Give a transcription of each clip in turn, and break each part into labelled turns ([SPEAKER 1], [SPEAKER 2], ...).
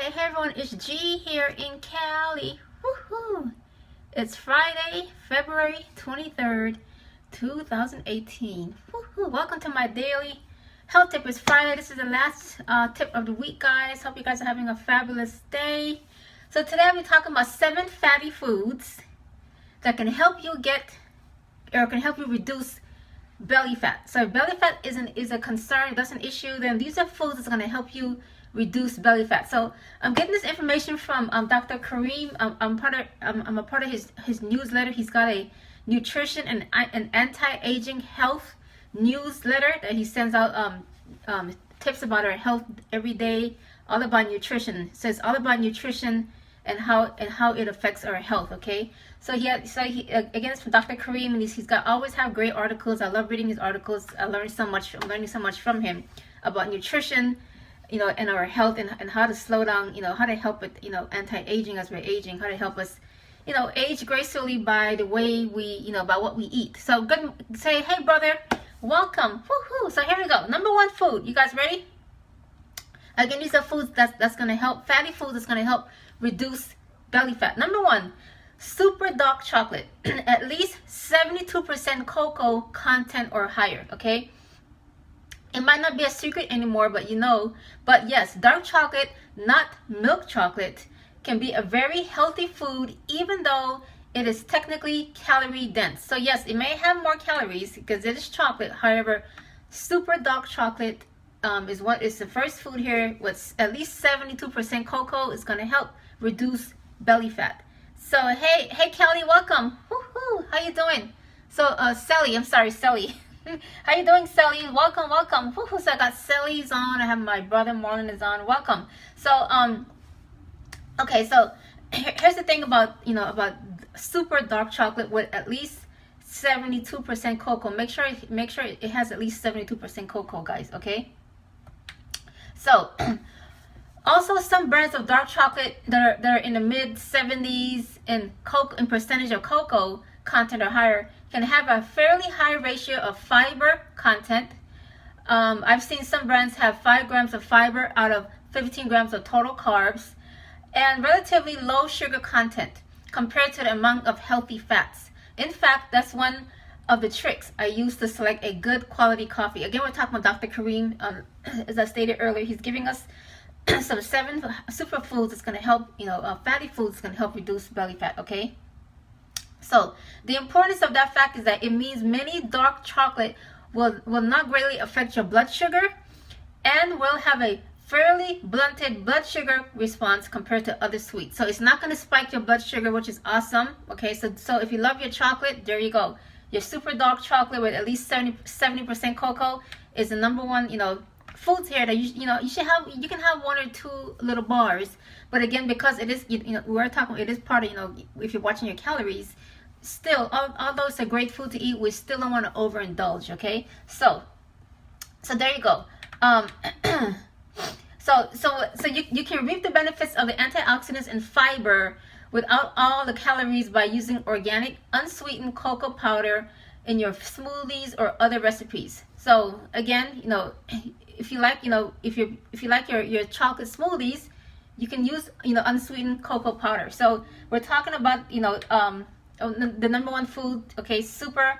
[SPEAKER 1] Hey everyone, it's G here in Cali. Woohoo! It's Friday, February 23rd, 2018. Woohoo! Welcome to my daily health tip. It's Friday. This is the last tip of the week, guys. Hope you guys are having a fabulous day. So today I'll be talking about 7 fatty foods that can help you reduce belly fat. So if belly fat is a concern, that's an issue, then these are foods that's going to help you reduce belly fat. So I'm getting this information from Dr. Kareem. I'm a part of his newsletter. He's got a nutrition and an anti-aging health newsletter that he sends out tips about our health every day, all about nutrition. It says all about nutrition and how it affects our health. Okay, so again, it's from Dr. Kareem, and he's got always have great articles. I love reading his articles. I'm learning so much from him about nutrition, and our health, and how to slow down, how to help with, anti-aging as we're aging, how to help us, age gracefully by the way we, by what we eat. So good, say, hey brother, welcome. Woohoo! So here we go. Number 1 food. You guys ready? Again, these are foods that's gonna help, fatty foods that's gonna help reduce belly fat. Number 1, super dark chocolate. At least 72% cocoa content or higher, okay? It might not be a secret anymore, but yes, dark chocolate, not milk chocolate, can be a very healthy food, even though it is technically calorie dense. So yes, it may have more calories because it is chocolate. However, super dark chocolate is the first food here with at least 72% cocoa. Is going to help reduce belly fat. So hey Kelly, welcome. Woohoo! How you doing? So Sally. How you doing, Sally? Welcome. Woohoo! So I got Sally's on. I have my brother Marlon is on. Welcome. So okay. So here's the thing about about super dark chocolate with at least 72% cocoa. Make sure it has at least 72% cocoa, guys. Okay. So also some brands of dark chocolate that are in the mid 70s in percentage of cocoa content or higher can have a fairly high ratio of fiber content. I've seen some brands have 5 grams of fiber out of 15 grams of total carbs, and relatively low sugar content compared to the amount of healthy fats. In fact, that's one of the tricks I use to select a good quality coffee. Again, we're talking about Dr. Kareem. As I stated earlier, he's giving us some 7 superfoods that's going to help, fatty foods that's going to help reduce belly fat, okay? So the importance of that fact is that it means many dark chocolate will not greatly affect your blood sugar and will have a fairly blunted blood sugar response compared to other sweets. So it's not going to spike your blood sugar, which is awesome. Okay, so if you love your chocolate, there you go. Your super dark chocolate with at least 70% cocoa is the number 1, foods here that you can have 1 or 2 little bars. But again, because it is, we're talking, it is part of, if you're watching your calories, still, although it's a great food to eat, we still don't want to overindulge, okay? So there you go. So you can reap the benefits of the antioxidants and fiber without all the calories by using organic, unsweetened cocoa powder in your smoothies or other recipes. So again, if you like, if you like your chocolate smoothies, you can use unsweetened cocoa powder. So we're talking about the number 1 food, okay, super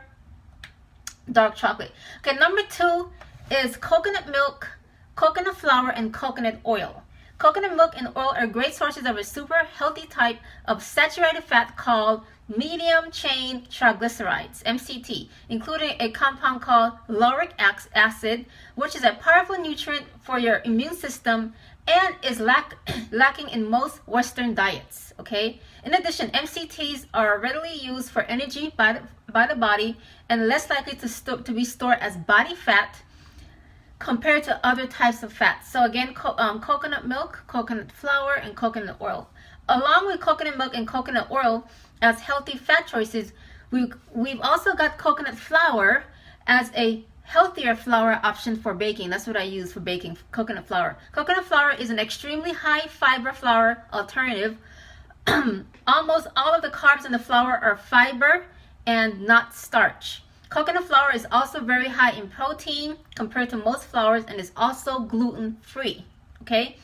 [SPEAKER 1] dark chocolate. Okay, number 2 is coconut milk, coconut flour, and coconut oil. Coconut milk and oil are great sources of a super healthy type of saturated fat called medium chain triglycerides, MCT, including a compound called lauric acid, which is a powerful nutrient for your immune system and is lacking in most Western diets. Okay. In addition, MCTs are readily used for energy by the body and less likely to be stored as body fat compared to other types of fats. So again, coconut milk, coconut flour, and coconut oil. Along with coconut milk and coconut oil as healthy fat choices, we've also got coconut flour as a healthier flour option for baking. That's what I use for baking, coconut flour. Coconut flour is an extremely high fiber flour alternative. Almost all of the carbs in the flour are fiber and not starch. Coconut flour is also very high in protein compared to most flours and is also gluten free. Okay,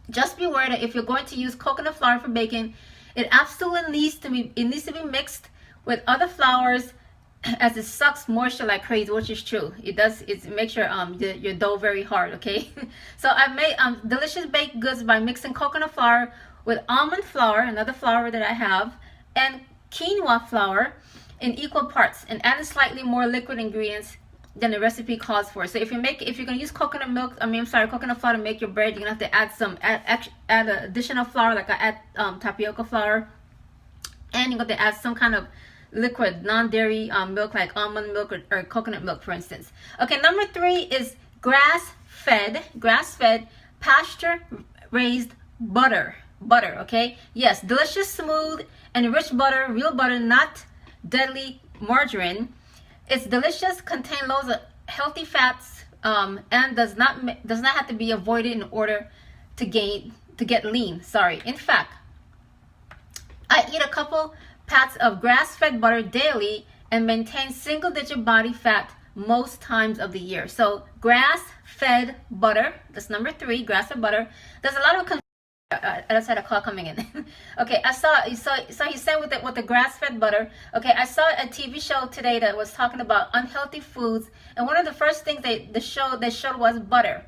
[SPEAKER 1] Just be aware that if you're going to use coconut flour for baking, it absolutely needs to be mixed with other flours, as it sucks moisture like crazy, which is true. It makes your dough very hard, okay? So I've made delicious baked goods by mixing coconut flour with almond flour, another flour that I have, and quinoa flour in equal parts, and adding slightly more liquid ingredients than the recipe calls for. So if you're gonna use coconut flour to make your bread, you're gonna have to add additional flour, like I add tapioca flour, and you're gonna add some kind of liquid non-dairy milk, like almond milk or coconut milk, for instance. Okay, number 3 is grass-fed pasture-raised butter. Okay, yes, delicious, smooth, and rich butter, real butter, not deadly margarine. It's delicious, contains loads of healthy fats, and does not have to be avoided in order to get lean. Sorry. In fact, I eat a couple pats of grass-fed butter daily and maintain single-digit body fat most times of the year. So grass-fed butter, that's number 3, grass-fed butter. There's a lot of I just had a call coming in. Okay, you said with the grass-fed butter. Okay, I saw a TV show today that was talking about unhealthy foods, and one of the first things they showed was butter.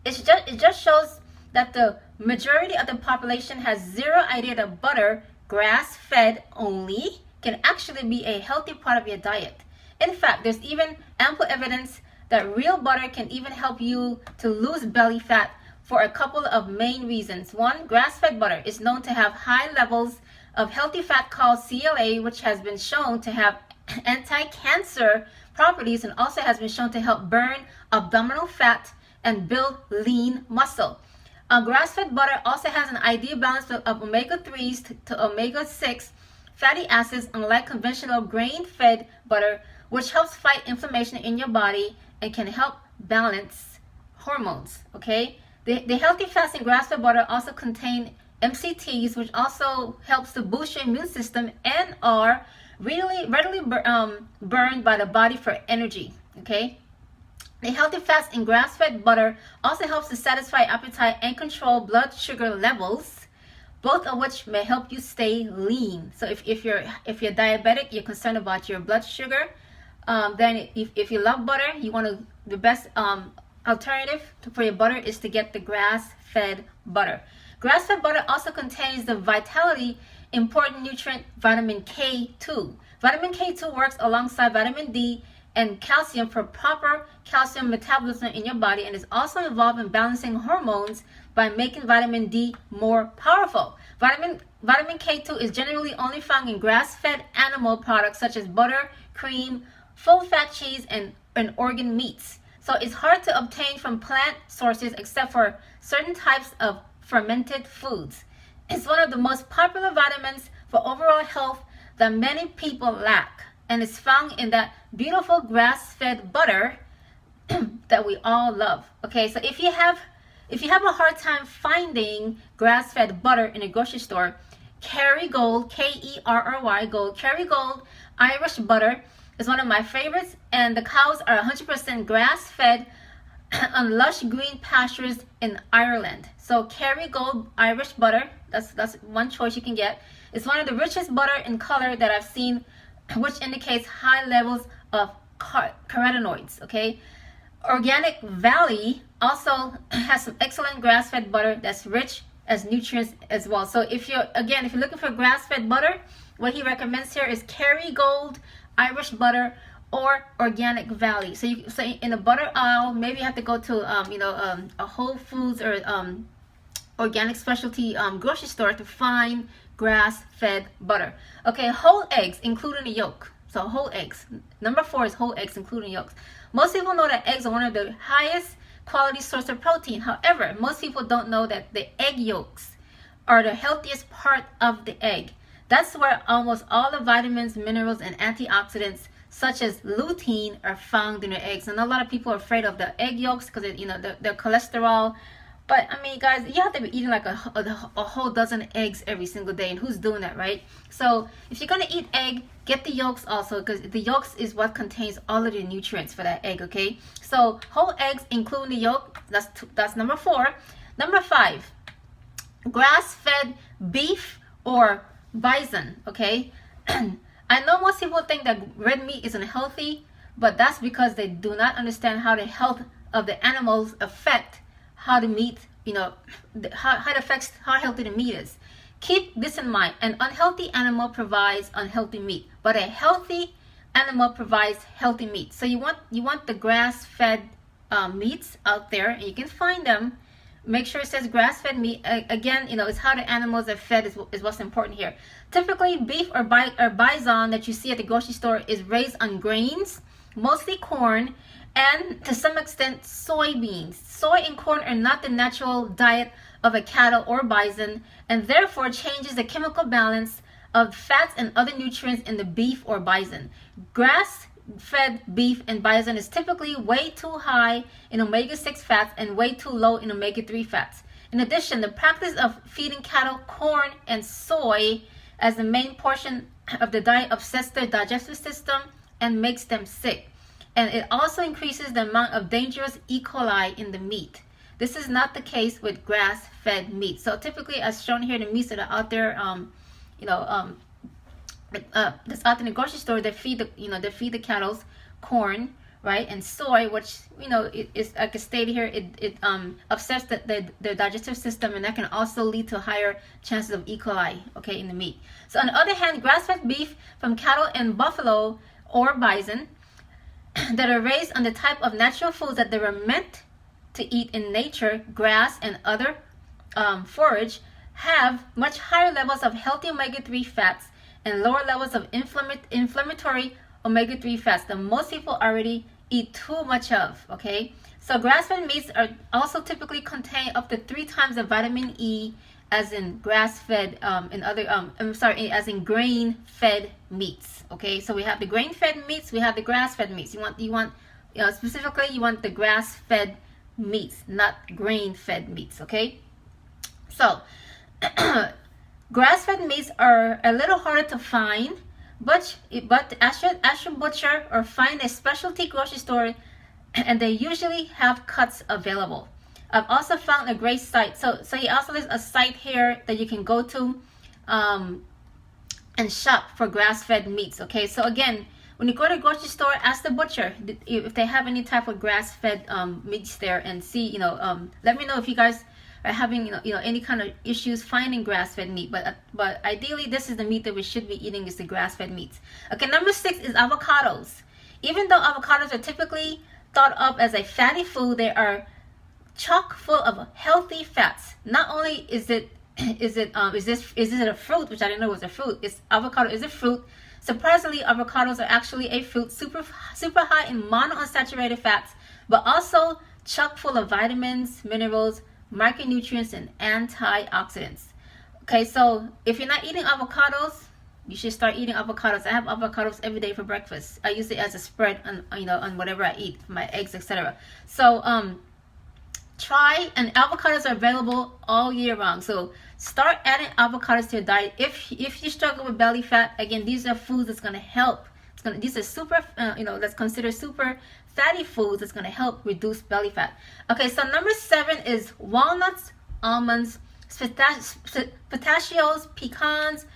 [SPEAKER 1] It just shows that the majority of the population has zero idea that butter, grass-fed only, can actually be a healthy part of your diet. In fact, there's even ample evidence that real butter can even help you to lose belly fat for a couple of main reasons. One, grass-fed butter is known to have high levels of healthy fat called CLA, which has been shown to have anti-cancer properties and also has been shown to help burn abdominal fat and build lean muscle. Grass-fed butter also has an ideal balance of omega-3s to omega-6 fatty acids, unlike conventional grain-fed butter, which helps fight inflammation in your body and can help balance hormones. Okay, the healthy fats in grass-fed butter also contain MCTs, which also helps to boost your immune system and are readily burned by the body for energy. Okay, the healthy fats in grass-fed butter also helps to satisfy appetite and control blood sugar levels, both of which may help you stay lean. So if you're diabetic, you're concerned about your blood sugar, then if you love butter, the best alternative for your butter is to get the grass-fed butter. Grass-fed butter also contains the vitality important nutrient vitamin K2. Vitamin K2 works alongside vitamin D and calcium for proper calcium metabolism in your body, and is also involved in balancing hormones by making vitamin D more powerful. Vitamin K2 is generally only found in grass-fed animal products such as butter, cream, full-fat cheese, and organ meats. So it's hard to obtain from plant sources except for certain types of fermented foods. It's one of the most popular vitamins for overall health that many people lack, and it's found in that beautiful grass-fed butter that we all love. Okay, so if you have a hard time finding grass-fed butter in a grocery store, Kerrygold, Kerry Gold, Kerrygold Irish butter is one of my favorites, and the cows are 100% grass-fed on lush green pastures in Ireland. So Kerrygold Irish butter, that's one choice you can get. It's one of the richest butter in color that I've seen, which indicates high levels of carotenoids. Okay, Organic Valley also has some excellent grass-fed butter that's rich as nutrients as well. So if you're looking for grass-fed butter, what he recommends here is Kerrygold Irish butter or Organic Valley. So in a butter aisle, maybe you have to go to a Whole Foods or organic specialty grocery store to find grass-fed butter. Okay, whole eggs, including the yolk. So whole eggs. Number 4 is whole eggs, including yolks. Most people know that eggs are one of the highest quality source of protein. However, most people don't know that the egg yolks are the healthiest part of the egg. That's where almost all the vitamins, minerals, and antioxidants such as lutein are found in the eggs. And a lot of people are afraid of the egg yolks because their cholesterol. But I mean, guys, you have to be eating like a whole dozen eggs every single day, and who's doing that, right? So if you're gonna eat egg, get the yolks also, because the yolks is what contains all of the nutrients for that egg. Okay, so whole eggs, including the yolk. That's number 4. Number 5. grass-fed beef or bison, okay? I know most people think that red meat is unhealthy, but that's because they do not understand how the health of the animals affect how the meat, how it affects how healthy the meat is. Keep this in mind. An unhealthy animal provides unhealthy meat, but a healthy animal provides healthy meat. So you want the grass-fed meats out there, and you can find them. Make sure it says grass-fed meat. Again, it's how the animals are fed is what's important here. Typically, beef or bison that you see at the grocery store is raised on grains, mostly corn, and to some extent soybeans. Soy and corn are not the natural diet of a cattle or bison, and therefore changes the chemical balance of fats and other nutrients in the beef or bison. Grass-fed beef and bison is typically way too high in omega-6 fats and way too low in omega-3 fats. In addition, the practice of feeding cattle corn and soy as the main portion of the diet upsets their digestive system and makes them sick. And it also increases the amount of dangerous E. coli in the meat. This is not the case with grass-fed meat. So typically, as shown here, the meats that are out there, that's out in the grocery store, they feed the cattle corn, right, and soy, which it is, like I stated here, it upsets their digestive system, and that can also lead to higher chances of E. coli, okay, in the meat. So on the other hand, grass-fed beef from cattle and buffalo or bison that are raised on the type of natural foods that they were meant to eat in nature, grass and other forage, have much higher levels of healthy omega-3 fats and lower levels of inflammatory omega-3 fats that most people already eat too much of, okay? So grass-fed meats are also typically contain up to 3 times the vitamin E as in grass-fed as in grain-fed meats, okay? So we have the grain-fed meats, we have the grass-fed meats. Specifically you want the grass-fed meats, not grain-fed meats, okay? So grass-fed meats are a little harder to find, but ask your butcher or find a specialty grocery store, and they usually have cuts available. I've also found a great site. So he also lists a site here that you can go to and shop for grass-fed meats. Okay, so again, when you go to the grocery store, ask the butcher if they have any type of grass-fed meats there, and see. Let me know if you guys are having any kind of issues finding grass-fed meat. But ideally, this is the meat that we should be eating, is the grass-fed meats. Okay, number 6 is avocados. Even though avocados are typically thought of as a fatty food, they are chock full of healthy fats. Not only is it a fruit, which I didn't know was a fruit. Avocado is a fruit. Surprisingly, avocados are actually a fruit, super high in monounsaturated fats, but also chock full of vitamins, minerals, micronutrients, and antioxidants. Okay, so if you're not eating avocados, you should start eating avocados. I have avocados every day for breakfast. I use it as a spread on whatever I eat, my eggs, etc. So and avocados are available all year round. So start adding avocados to your diet. If you struggle with belly fat, again, these are foods that's going to help. These are super, that's considered super fatty foods that's going to help reduce belly fat. Okay, so number 7 is walnuts, almonds, pistachios, pecans,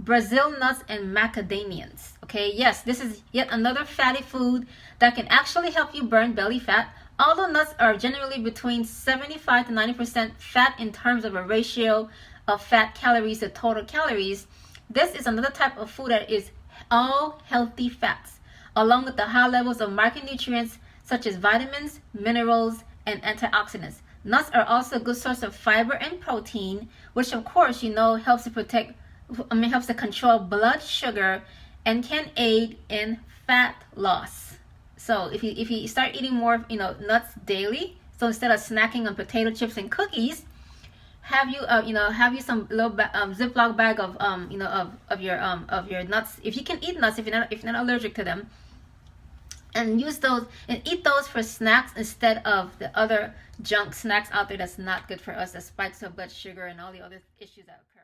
[SPEAKER 1] Brazil nuts, and macadamians. Okay, yes, this is yet another fatty food that can actually help you burn belly fat. Although nuts are generally between 75 to 90% fat in terms of a ratio of fat calories to total calories, this is another type of food that is all healthy fats, along with the high levels of micronutrients such as vitamins, minerals, and antioxidants. Nuts are also a good source of fiber and protein, which of course helps to control blood sugar and can aid in fat loss. So if you start eating more nuts daily, so instead of snacking on potato chips and cookies, have you some little Ziploc bag of your nuts. If you can eat nuts, if you're not allergic to them, and use those and eat those for snacks instead of the other junk snacks out there that's not good for us, that spikes our blood sugar and all the other issues that occur.